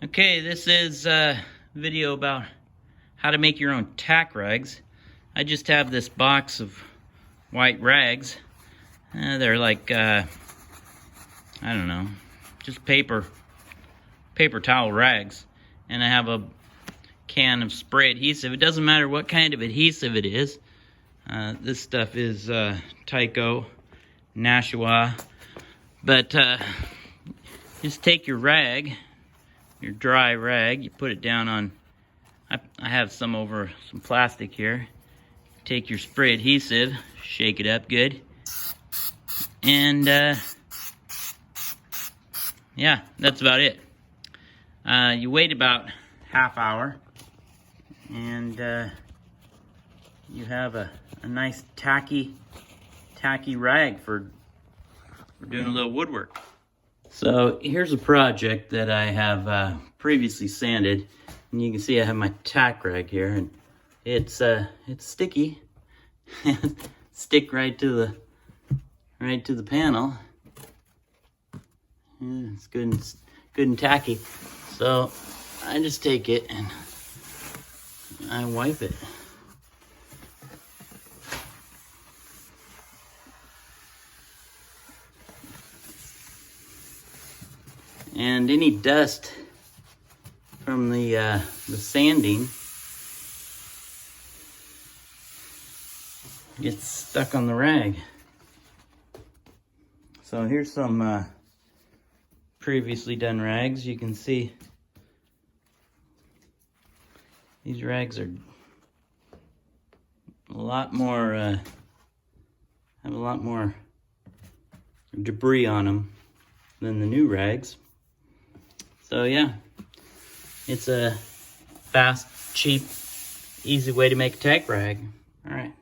Okay, this is a video about how to make your own tack rags. I just have this box of white rags. They're like, I don't know, just paper towel rags. And I have a can of spray adhesive. It doesn't matter what kind of adhesive it is. This stuff is Tyco, Nashua. But just take your rag, your dry rag, you put it down on, I have some over some plastic here. Take your spray adhesive, shake it up good, and yeah, that's about it. You wait about half hour, and you have a nice tacky rag for doing a little woodwork. So here's a project that I have previously sanded, and you can see I have my tack rag here, and it's sticky. Stick right to the panel. Yeah, it's good and tacky. So I just take it and I wipe it. And any dust from the sanding gets stuck on the rag. So here's some previously done rags. You can see these rags are a lot more, have a lot more debris on them than the new rags. So yeah, it's a fast, cheap, easy way to make a tack rag. All right.